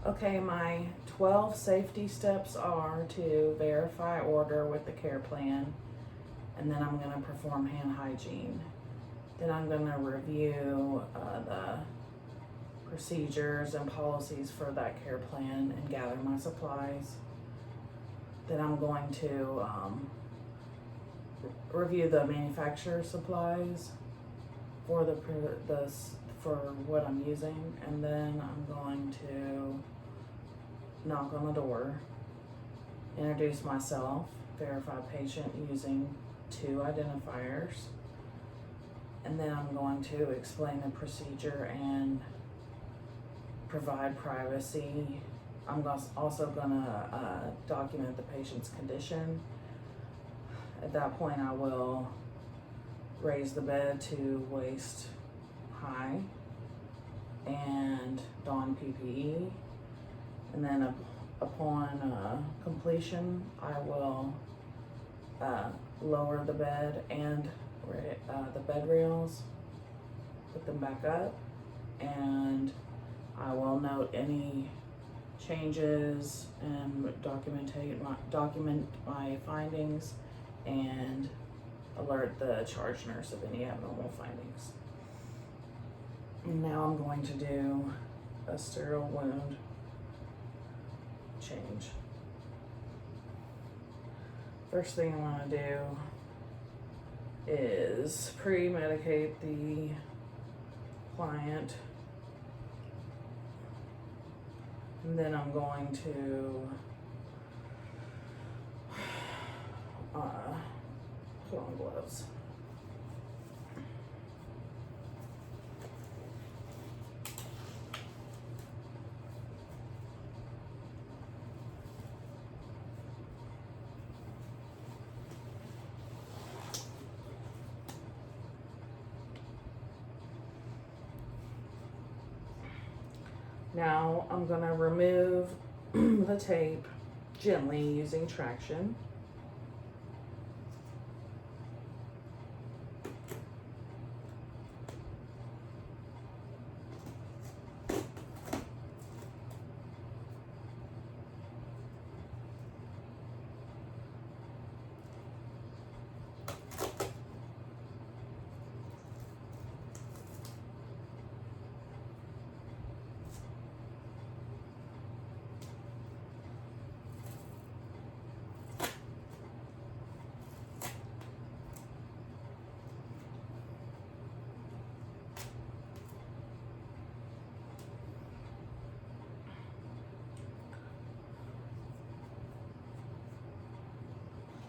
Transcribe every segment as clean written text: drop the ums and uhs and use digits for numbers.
Okay, my 12 safety steps are to verify order with the care plan, and then I'm going to perform hand hygiene. Then I'm going to review the procedures and policies for that care plan and gather my supplies. Then I'm going to review the manufacturer supplies for for what I'm using, and then I'm going to knock on the door, introduce myself, verify patient using 2 identifiers, and then I'm going to explain the procedure and provide privacy. I'm also gonna document the patient's condition. At that point, I will raise the bed to waist high and don PPE. And then upon completion, I will lower the bed and the bed rails, put them back up, and I will note any changes and document my findings and alert the charge nurse of any abnormal findings. Now I'm going to do a sterile wound change. First thing I want to do is pre-medicate the client, and then I'm going to put on gloves. Now I'm going to remove the tape gently using traction.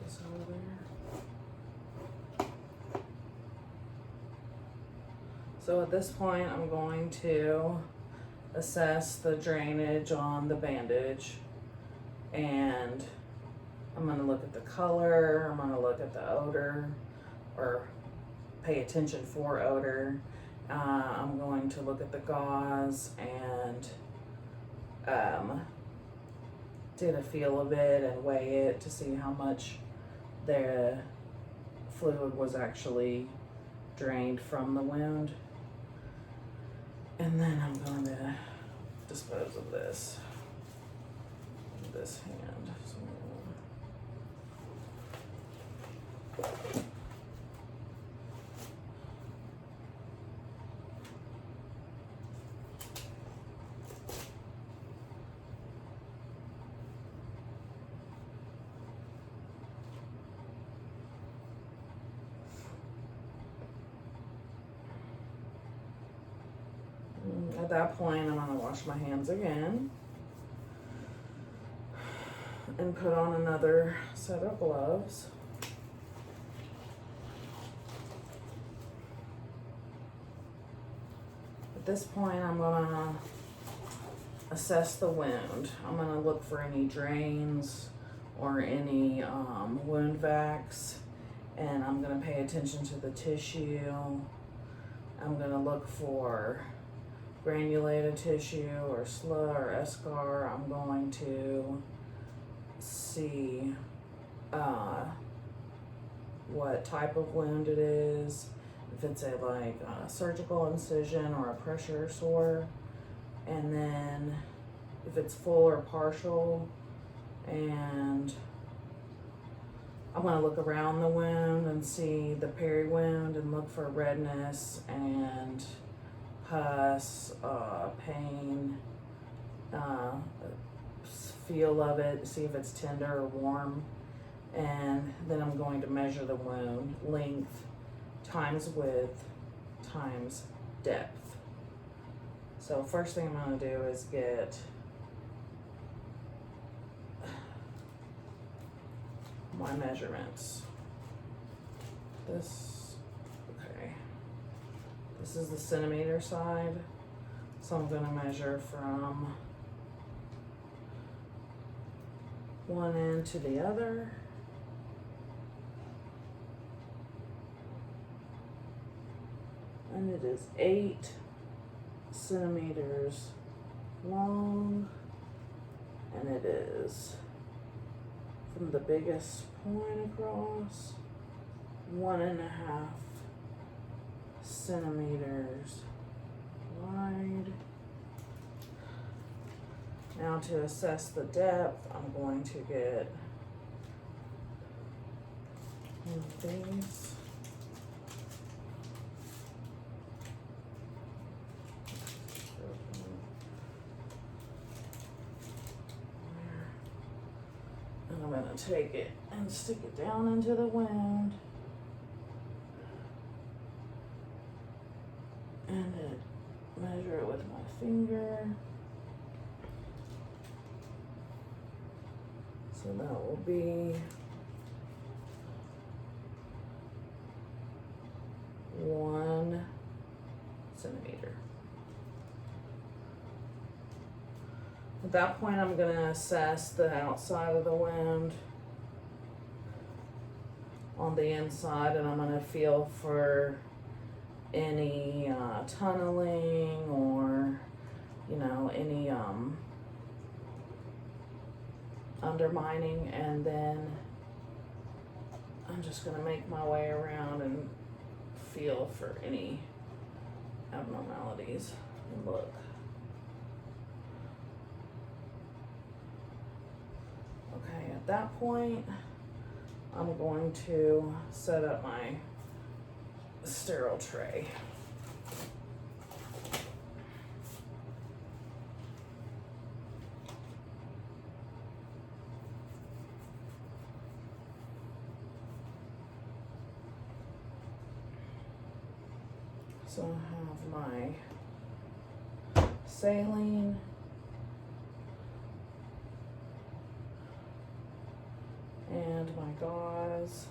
This over there. So at this point, I'm going to assess the drainage on the bandage, and I'm going to look at the color, I'm going to look at the odor, or pay attention for odor. I'm going to look at the gauze and get a feel of it and weigh it to see how much the fluid was actually drained from the wound. And then I'm going to dispose of this hand. At that point, I'm going to wash my hands again and put on another set of gloves. At this point, I'm going to assess the wound. I'm going to look for any drains or any wound vacs, and I'm going to pay attention to the tissue. I'm going to look for granulated tissue or SLA or eschar. I'm going to see what type of wound it is, if it's a surgical incision or a pressure sore, and then if it's full or partial, and I'm gonna look around the wound and see the peri wound and look for redness and pus, pain, feel of it, see if it's tender or warm, and then I'm going to measure the wound length times width times depth. So first thing I'm gonna do is get my measurements. This is the centimeter side, so I'm gonna measure from one end to the other. And it is 8 centimeters long, and it is from the biggest point across 1.5 centimeters wide. Now to assess the depth, I'm going to get one of these. And I'm going to take it and stick it down into the wound. And measure it with my finger. So that will be 1 centimeter. At that point, I'm going to assess the outside of the wound on the inside, and I'm going to feel for any tunneling or, any undermining, and then I'm just going to make my way around and feel for any abnormalities and look. Okay, at that point, I'm going to set up my sterile tray. So I have my saline, and my gauze,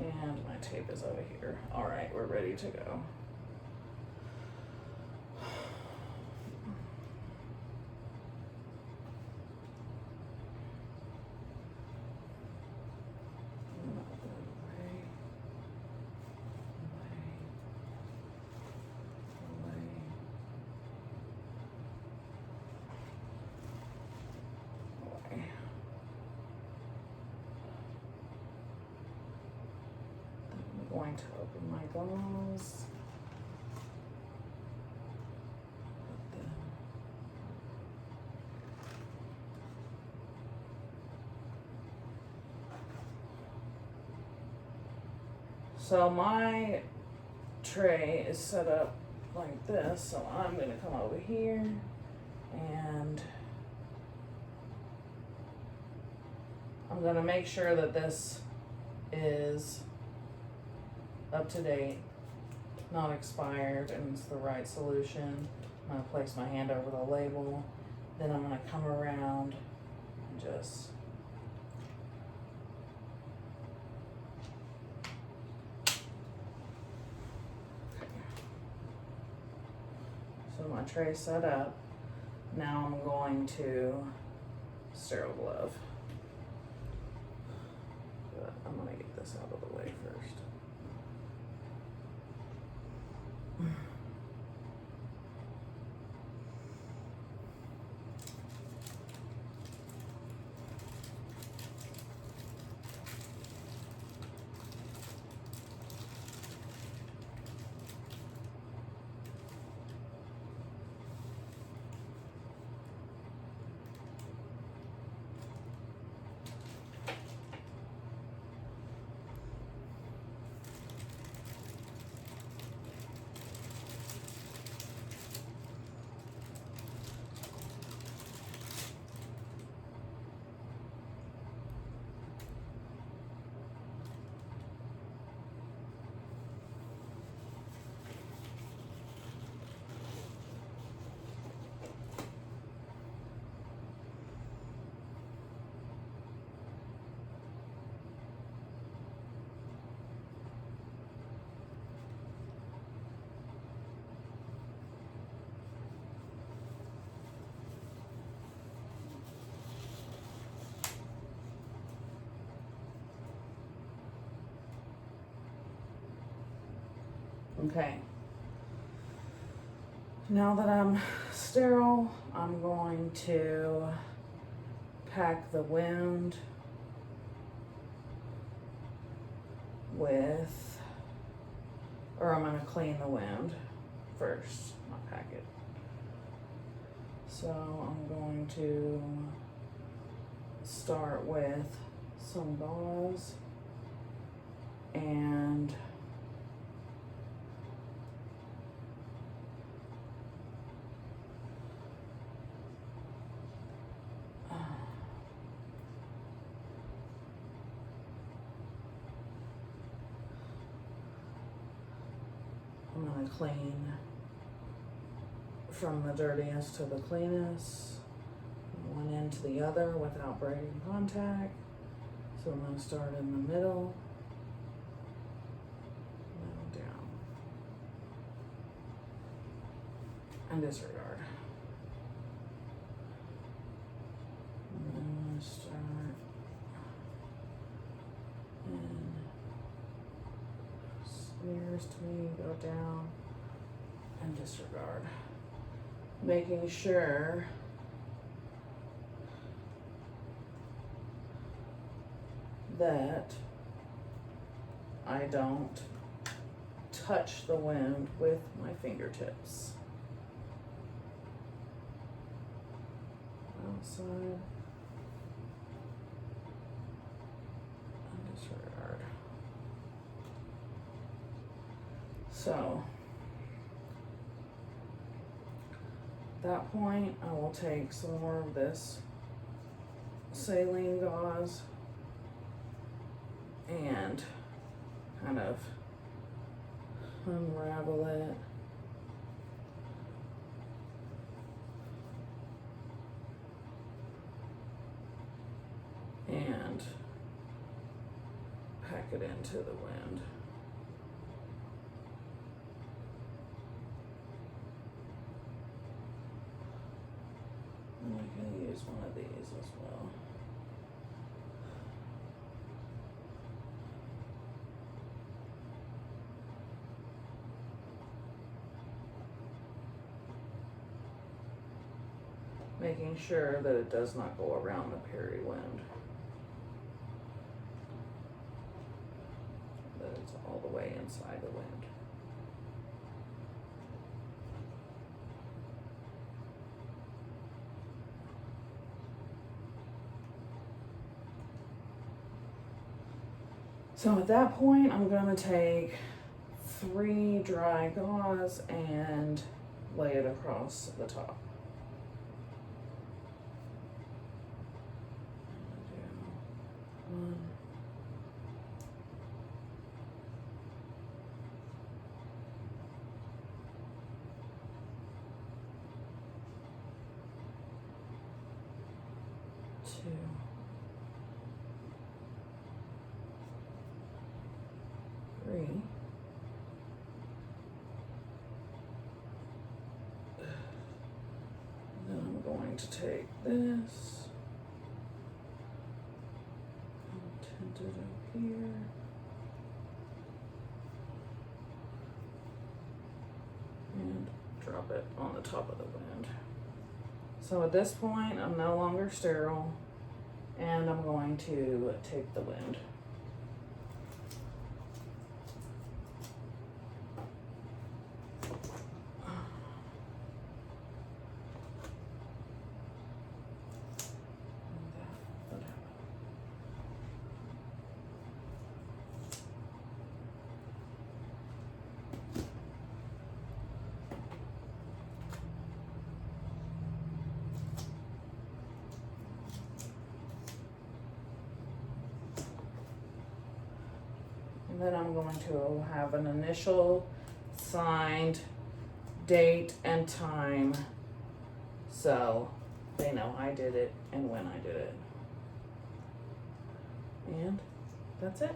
and my tape is over here. All right, we're ready to go. Going to open my gauze. So my tray is set up like this, so I'm going to come over here and I'm going to make sure that this is up to date, not expired, and it's the right solution. I'm going to place my hand over the label, then I'm going to come around and just so my tray set up. Now I'm going to sterile glove. But I'm going to get this out of the way first. Okay. Now that I'm sterile, I'm going to pack the wound with, or I'm going to clean the wound first, not pack it. So I'm going to start with some gauze and I'm going to clean from the dirtiest to the cleanest, one end to the other without breaking contact. So I'm going to start in the middle, down, and disregard. And then I'm going to start in nearest to me, go down, and disregard. Making sure that I don't touch the wound with my fingertips. Outside and disregard. So at that point, I will take some more of this saline gauze and kind of unravel it. And pack it into the wound. And I can use one of these as well. Making sure that it does not go around the peri wound. That it's all the way inside the wound. So at that point, I'm gonna take 3 dry gauze and lay it across the top. One. 2. 3. Then I'm going to take this and tint it up here. And drop it on the top of the wound. So at this point, I'm no longer sterile, and I'm going to take the wound. And then I'm going to have an initial signed date and time so they know I did it and when I did it. And that's it.